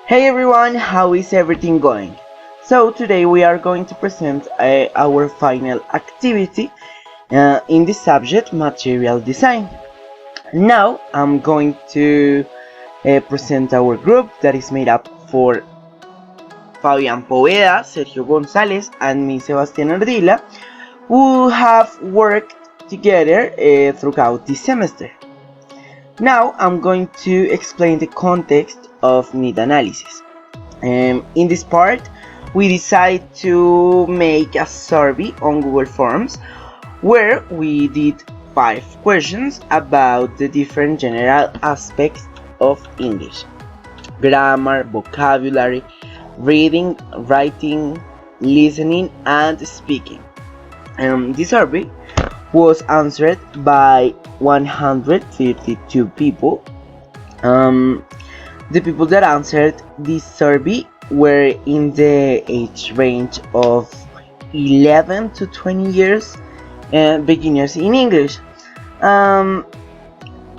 Hey everyone, how is everything going? So today we are going to present our final activity in the subject material design. Now I'm going to present our group that is made up for Fabián, Poveda, Sergio, Gonzalez and me, Sebastián, Ardila, who have worked together throughout this semester. Now I'm going to explain the context of need analysis. In this part, we decide to make a survey on Google Forms where we did 5 questions about the different general aspects of English: grammar, vocabulary, reading, writing, listening, and speaking. This survey was answered by 152 people. The people that answered this survey were in the age range of 11 to 20 years, beginners in English.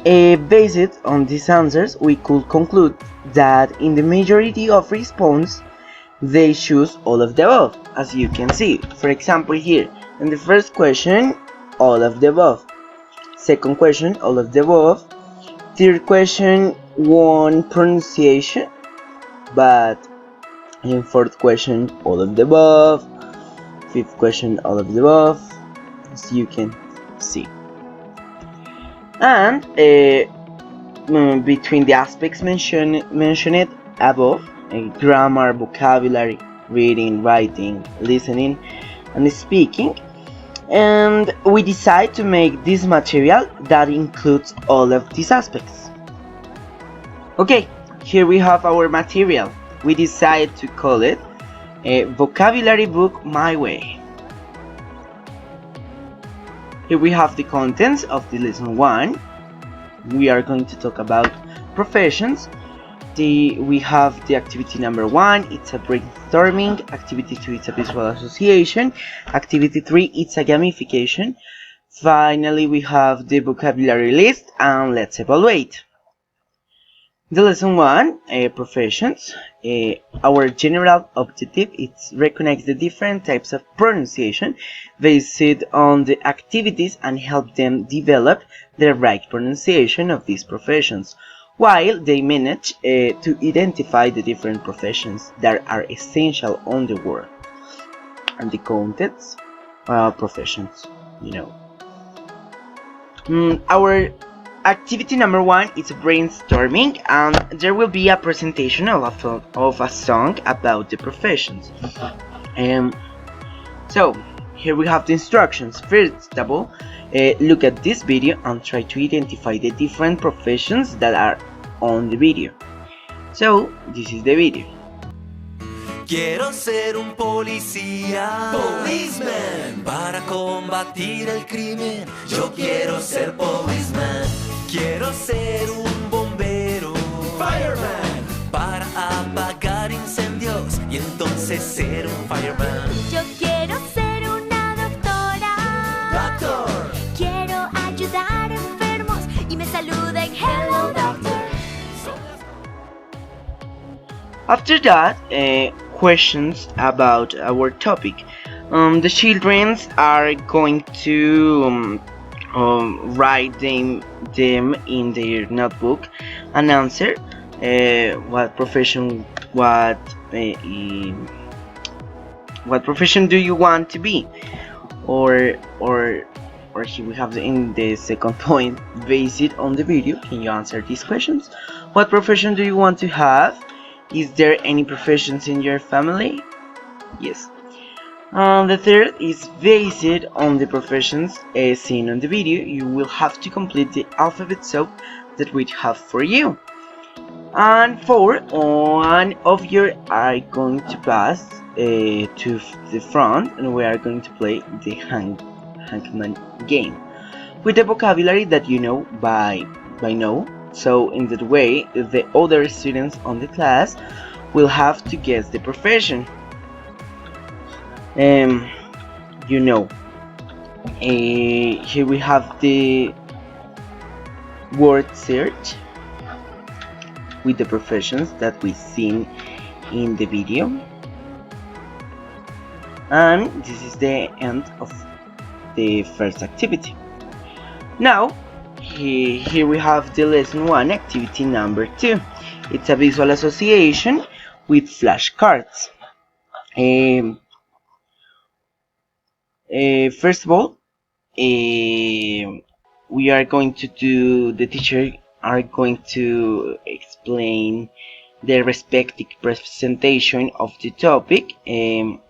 Based on these answers, we could conclude that in the majority of response, they choose all of the above, as you can see. For example, here, in the first question, all of the above. Second question, all of the above. Third question, one pronunciation, but in fourth question, all of the above. Fifth question, all of the above, as you can see. And between the aspects mentioned above, grammar, vocabulary, reading, writing, listening, and speaking, and we decide to make this material that includes all of these aspects. Okay, here we have our material. We decide to call it a vocabulary book my way. Here we have the contents of the lesson 1. We are going to talk about professions. We have the activity number 1, it's a brainstorming. Activity 2, it's a visual association. Activity 3, it's a gamification. Finally, we have the vocabulary list, and let's evaluate. The lesson 1, professions. Our general objective is recognize the different types of pronunciation based on the activities and help them develop the right pronunciation of these professions, while they manage to identify the different professions that are essential on the world. And the contents, professions, Our activity number 1 is brainstorming, and there will be a presentation of a song about the professions. So here we have the instructions. First of all, look at this video and try to identify the different professions that are on the video. So this is the video. Quiero ser un policía, policeman, para combatir el crimen. Yo quiero ser policeman. Quiero ser un bombero, fireman, para apagar incendios y entonces ser un fireman. Yo quiero ser una doctora, Doctor. Quiero ayudar a enfermos y me saluden hello doctor. After that, questions about our topic. The children are going to write them in their notebook and answer what profession do you want to be, or here we have in the second point, based on the video, can you answer these questions? What profession do you want to have? Is there any professions in your family? Yes. The third is based on the professions seen on the video. You will have to complete the alphabet soup that we have for you. And 4, one of you are going to pass to the front, and we are going to play the hangman game with the vocabulary that you know by now. So in that way, the other students on the class will have to guess the profession. Here we have the word search. with the professions that we've seen in the video. And this is the end of the first activity. Now, here we have the lesson 1, activity number 2. It's a visual association with flashcards. First of all, we are going to do, the teacher are going to explain the respective presentation of the topic, and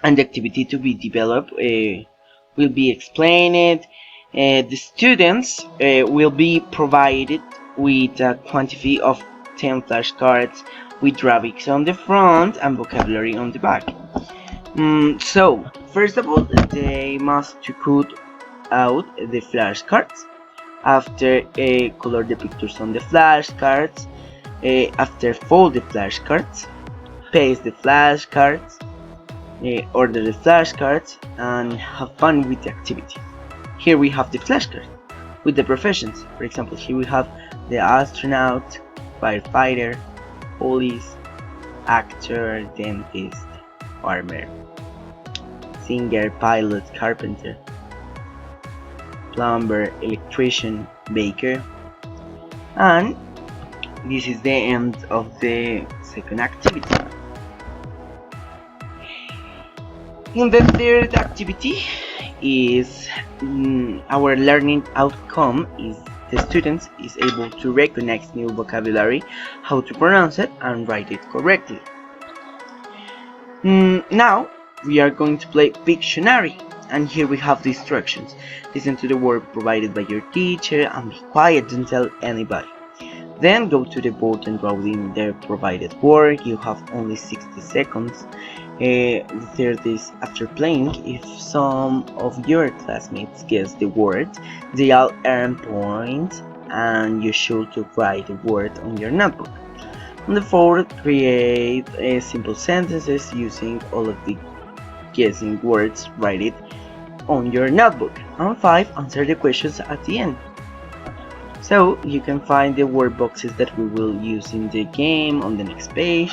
the activity to be developed will be explained. The students will be provided with a quantity of 10 flashcards with graphics on the front and vocabulary on the back. So, first of all, they must cut out the flashcards. After, color the pictures on the flashcards. After, fold the flashcards. Paste the flashcards. Order the flashcards and have fun with the activity. Here we have the flashcards with the professions. For example, here we have the astronaut, firefighter, police, actor, dentist, farmer, singer, pilot, carpenter, plumber, electrician, baker. And this is the end of the second activity. In the third activity is our learning outcome is the students is able to recognize new vocabulary, how to pronounce it and write it correctly. Now we are going to play Pictionary, and here we have the instructions. Listen to the word provided by your teacher and be quiet, don't tell anybody. Then go to the board and draw in the provided word. You have only 60 seconds. The third is, after playing, if some of your classmates guess the word, they all earn points and you should write the word on your notebook. And the fourth, create simple sentences using all of the guessing words, write it on your notebook. And 5, answer the questions at the end. So you can find the word boxes that we will use in the game on the next page.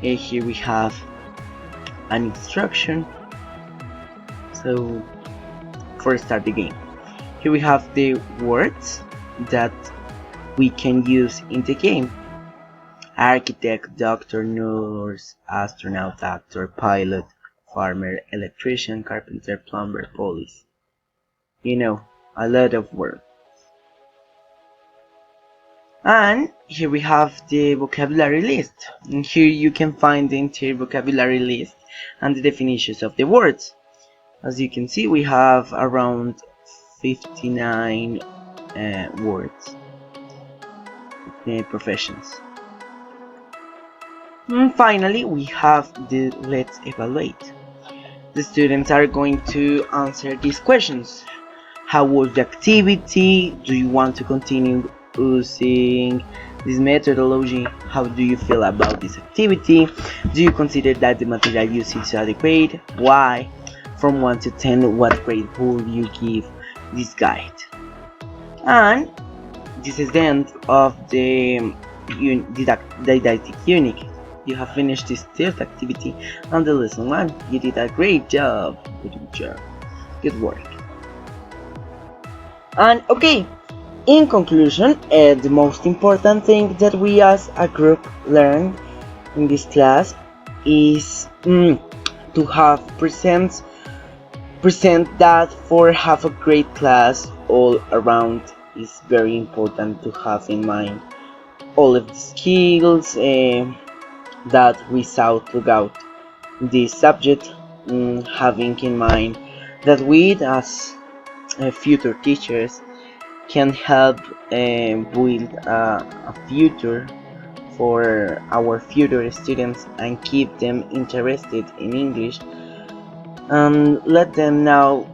Here we have an instruction. So for start the game, here we have the words that we can use in the game: architect, doctor, nurse, astronaut, actor, pilot, farmer, electrician, carpenter, plumber, police. You know, a lot of words. And here we have the vocabulary list. And here you can find the entire vocabulary list and the definitions of the words. As you can see, we have around 59 words, professions. And finally, we have the let's evaluate. The students are going to answer these questions. How was the activity? Do you want to continue using this methodology? How do you feel about this activity? Do you consider that the material used is adequate? Why? From 1 to 10, what grade would you give this guide? And this is the end of the didactic unit. You have finished this third activity on the lesson 1. You did a great job. Good work. And okay, in conclusion, the most important thing that we as a group learned in this class is to have present that for have a great class all around is very important to have in mind all of the skills that we saw throughout this subject, having in mind that we as future teachers can help build a future for our future students and keep them interested in English, and let them know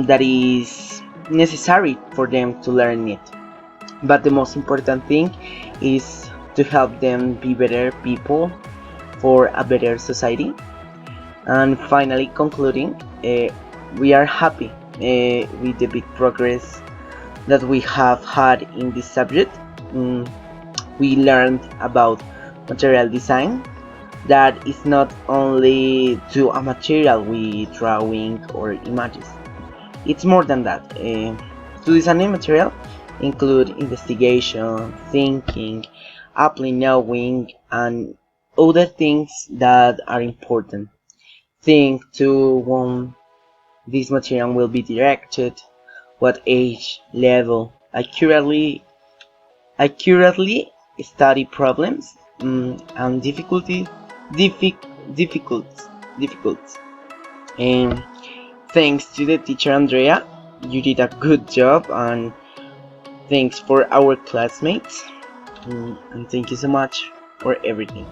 that is necessary for them to learn it. But the most important thing is to help them be better people for a better society. And finally, concluding, we are happy with the big progress that we have had in this subject. we learned about material design, that is not only to a material with drawing or images. It's more than that. To design a material include investigation, thinking, applying knowing, and other things that are important. Think to when this material will be directed, what age, level, accurately study problems, and difficult, difficult. And thanks to the teacher Andrea, you did a good job, and thanks for our classmates, and thank you so much for everything.